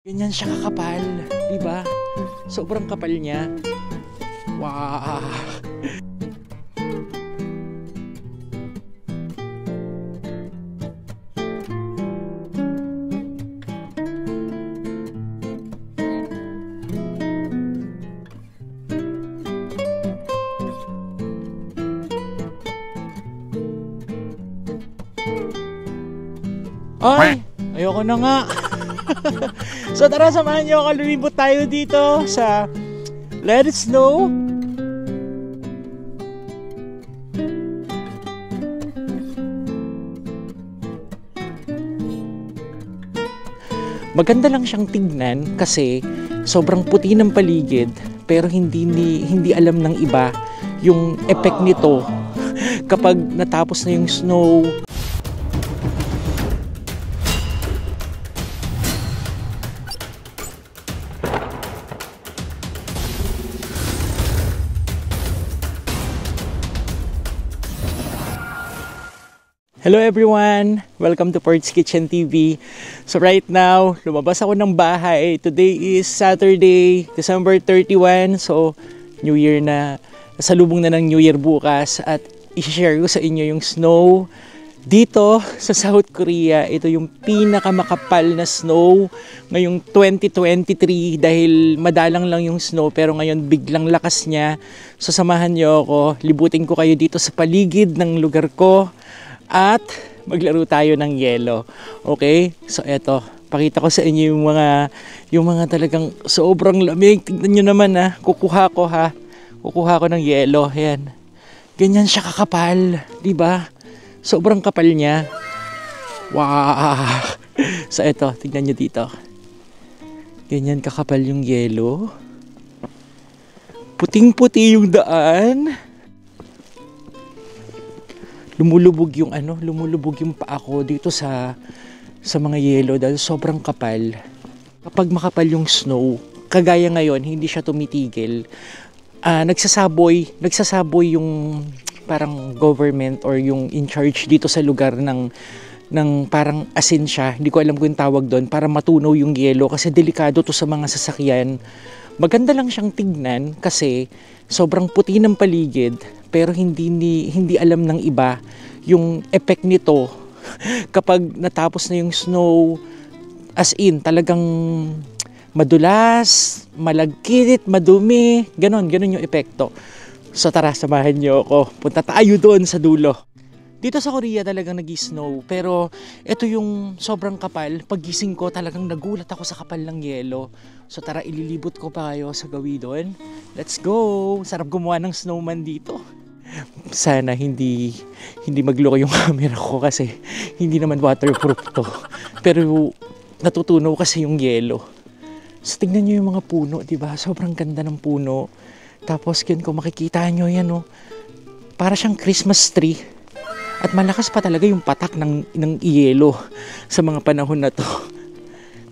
Ganyan siya kakapal, di ba? Sobrang kapal niya. Wow! Ay! Ayoko na nga! So tara, samahan niyo ako, lumibot tayo dito sa Let It Snow. Maganda lang siyang tignan kasi sobrang puti ng paligid, pero hindi alam ng iba yung effect nito kapag natapos na yung snow. Hello everyone! Welcome to Port's Kitchen TV. So right now, lumabas ako ng bahay. Today is Saturday, December 31. So, New Year na. Salubong na ng New Year bukas. At i-share ko sa inyo yung snow dito sa South Korea. Ito yung pinakamakapal na snow ngayong 2023 dahil madalang lang yung snow pero ngayon biglang lakas niya. So samahan niyo ako. Libutin ko kayo dito sa paligid ng lugar ko. At maglaro tayo ng yelo. Okay? So eto, pakita ko sa inyo yung mga talagang sobrang lamig. Tignan nyo naman ha. Kukuha ko ng yelo. Ayan. Ganyan siya kakapal, 'di ba? Sobrang kapal niya. Wow. So eto, tignan nyo dito. Ganyan kakapal yung yelo. Puting-puti yung daan. Lumulubog yung paa ko dito sa mga yelo dahil sobrang kapal. Kapag makapal yung snow, kagaya ngayon, hindi siya tumitigil. Nagsasaboy yung parang government or yung in charge dito sa lugar ng parang asin siya. Hindi ko alam kung yung tawag doon para matunaw yung yelo kasi delikado to sa mga sasakyan. Maganda lang siyang tignan kasi sobrang puti ng paligid pero hindi alam ng iba yung effect nito kapag natapos na yung snow, as in talagang madulas, malagkit, madumi, ganon yung epekto. So tara, samahan niyo ako, punta tayo doon sa dulo. Dito sa Korea talagang nag-snow pero ito yung sobrang kapal. Paggising ko talagang nagulat ako sa kapal ng yelo. So tara, ililibot ko pa kayo sa gawin. Let's go! Sarap gumawa ng snowman dito. Sana hindi magloko yung camera ko kasi hindi naman waterproof to. Pero natutunaw kasi yung yelo. So tingnan nyo yung mga puno, diba? Sobrang ganda ng puno. Tapos kung makikita nyo yan, oh, para siyang Christmas tree. At malakas pa talaga yung patak ng yelo sa mga panahon na to.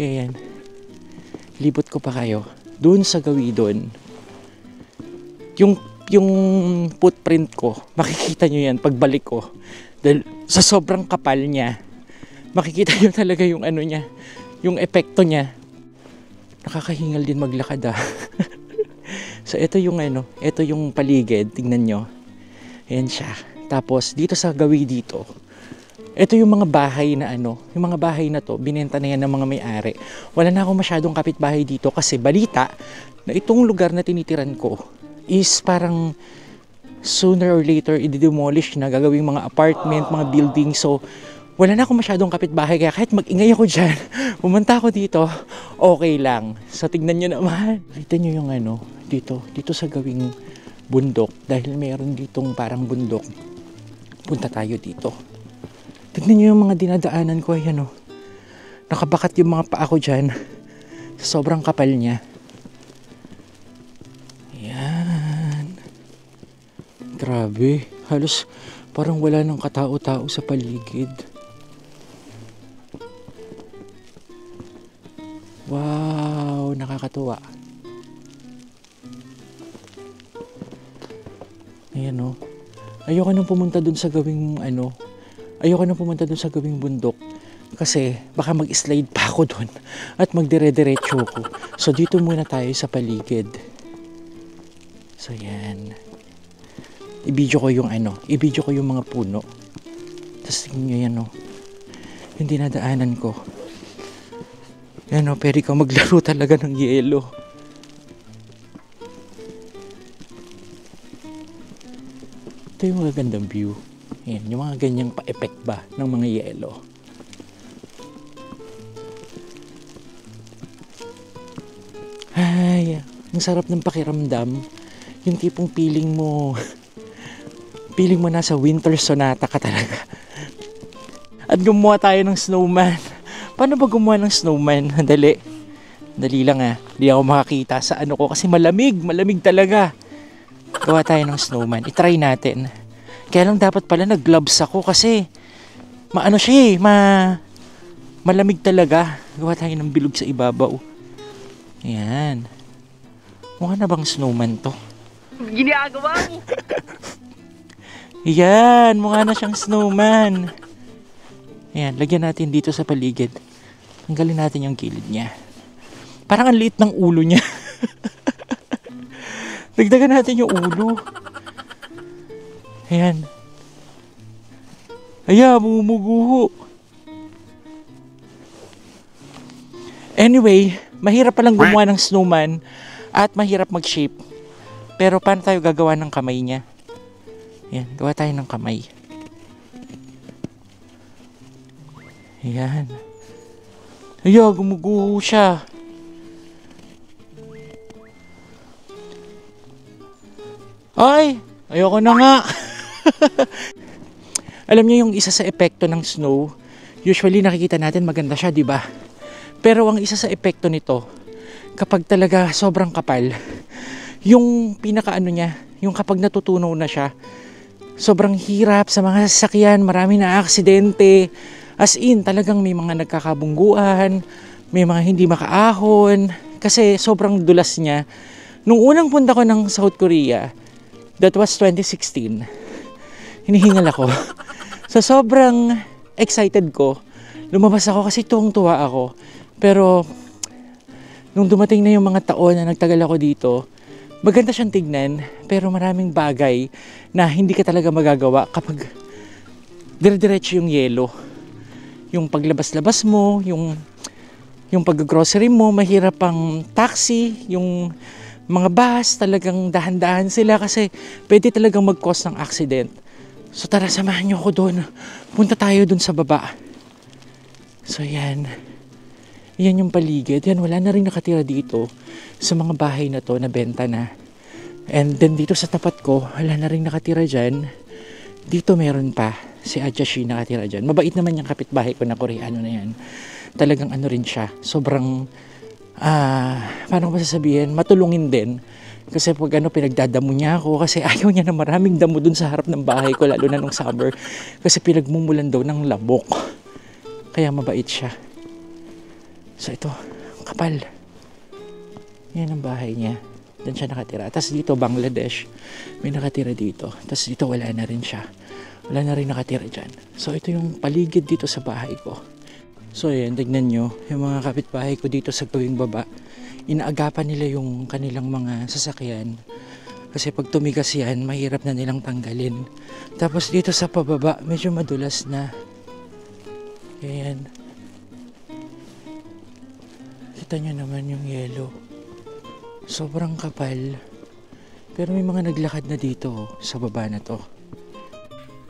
Ayan. Libot ko pa kayo. Doon sa gawidon. Yung footprint ko, makikita nyo yan pagbalik ko. Dahil sa sobrang kapal niya, makikita nyo talaga yung niya, yung epekto niya. Nakakahingal din maglakad So ito yung paligid, tingnan nyo. Ayan siya. Tapos dito sa gawi dito, ito yung mga bahay na yung mga bahay na to, binenta na yan ng mga may-ari. Wala na akong masyadong kapitbahay dito kasi balita na itong lugar na tinitiran ko is parang sooner or later i-demolish na, gagawing mga apartment, mga building. So wala na akong masyadong kapitbahay kaya kahit mag-ingay ako dyan, pumunta ako dito, okay lang. So tignan nyo naman. Kita nyo yung dito sa gawing bundok dahil mayroon ditong parang bundok. Punta tayo dito. Tignan nyo yung mga dinadaanan ko. Ayan o. Nakabakat yung mga paa ko dyan. Sobrang kapal niya. Ayan. Grabe. Halos parang wala nang katao-tao sa paligid. Wow. Nakakatuwa. Ayan o. Ayoko nang pumunta dun sa gawing ayoko nang pumunta dun sa gawing bundok Kasi baka mag-slide pa ako doon at magdire-diretso ko. So dito muna tayo sa paligid. So yan. I-video ko yung i-video ko yung mga puno. Tapos tingnan nyo yan yung dinadaanan ko. Yan pwede ka maglaro talaga ng yelo. Ito yung magagandang view. Yan, yung mga ganyang pa-effect ba ng mga yelo. Ay, ang sarap ng pakiramdam. Yung tipong feeling mo nasa winter sonata ka talaga. At gumawa tayo ng snowman. Paano ba gumawa ng snowman? Dali lang Hindi ako makakita sa ko kasi malamig talaga. Gawa tayo ng snowman. I-try natin. Kaya lang dapat pala nag-gloves ako kasi malamig talaga. Gawa tayo ng bilog sa ibabaw. Ayan. Mukha na bang snowman to? Ginagawa mo! Ayan, mukha na siyang snowman. Ayan, lagyan natin dito sa paligid. Tanggalin natin yung gilid niya. Parang ang liit ng ulo niya. Dagdagan natin yung ulo. Ayan. Ayan, bumuguho. Anyway, mahirap palang gumawa ng snowman at mahirap mag-shape. Pero paano tayo gagawa ng kamay niya? Ayan, gawa tayo ng kamay. Ayan. Ayan, gumuguho siya. Ay, ayoko na nga. Alam niyo yung isa sa epekto ng snow, usually nakikita natin maganda siya, di ba? Pero ang isa sa epekto nito, kapag talaga sobrang kapal, yung niya, yung kapag natutunaw na siya, sobrang hirap sa mga sasakyan, marami na aksidente. As in, talagang may mga nagkakabungguan, may mga hindi makaahon, kasi sobrang dulas niya. Nung unang punta ko ng South Korea, that was 2016, hinihingal ako. So sobrang excited ko, lumabas ako kasi tuwang-tuwa ako. Pero nung dumating na yung mga taon na nagtagal ako dito, maganda siyang tignan, pero maraming bagay na hindi ka talaga magagawa kapag dire-diretso yung yelo. Yung paglabas-labas mo, yung pag-grocery mo, mahirap ang taxi, yung mga bus, talagang dahan-dahan sila kasi pwede talagang mag-cause ng accident. So tara, samahan niyo ako doon. Punta tayo doon sa baba. So yan. Yan yung paligid. Yan, wala na rin nakatira dito sa mga bahay na to na benta na. And then dito sa tapat ko, wala na rin nakatira dyan. Dito meron pa. Si Ajashi nakatira dyan. Mabait naman yung kapitbahay ko na Koreano na yan. Talagang rin siya. Sobrang, paano ko masasabihin, matulungin din. Kasi pag pinagdadamo niya ako kasi ayaw niya na maraming damo dun sa harap ng bahay ko, lalo na nung summer. Kasi pinagmumulan daw ng lamok. Kaya mabait siya. So ito, kapal. Yan ang bahay niya. Diyan siya nakatira. Tapos dito, Bangladesh. May nakatira dito. Tapos dito, wala na rin siya. Wala na rin nakatira dyan. So ito yung paligid dito sa bahay ko. So yan, tignan nyo. Yung mga kapitbahay ko dito sa gawing baba. Inaagapan nila yung kanilang mga sasakyan. Kasi pag tumigas yan, mahirap na nilang tanggalin. Tapos dito sa pababa, medyo madulas na. Yan. Kita nyo naman yung yelo. Sobrang kapal. Pero may mga naglakad na dito sa baba na to.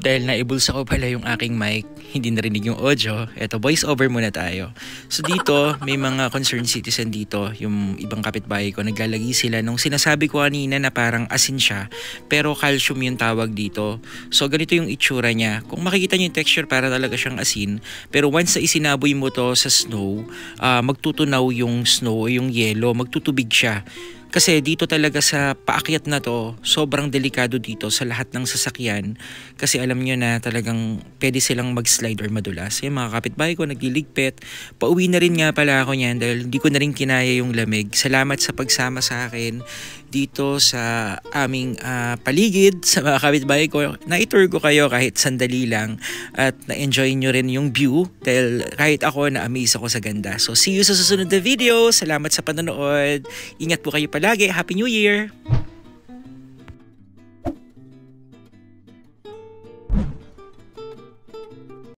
Dahil naibulsa ko pala yung aking mic, hindi narinig yung audio, eto voice over muna tayo. So dito, may mga concerned citizen dito, yung ibang kapitbahay ko, naglalagay sila nung sinasabi ko kanina na parang asin siya, pero calcium yung tawag dito. So ganito yung itsura niya. Kung makikita niyo yung texture, para talaga siyang asin, pero once na isinaboy mo to sa snow, magtutunaw yung snow o yung yelo, magtutubig siya. Kasi dito talaga sa paakyat na to, sobrang delikado dito sa lahat ng sasakyan. Kasi alam nyo na talagang pwede silang mag-slide or madulas. Yung mga kapitbahay ko nagliligpit. Pauwi na rin nga pala ako niyan dahil hindi ko na rin kinaya yung lamig. Salamat sa pagsama sa akin. dito sa aming paligid, sa mga kapitbahay ko. Na-tour ko kayo kahit sandali lang at na-enjoy nyo rin yung view dahil kahit ako na-amaze ako sa ganda. So see you sa susunod na video. Salamat sa panonood. Ingat po kayo palagi. Happy New Year!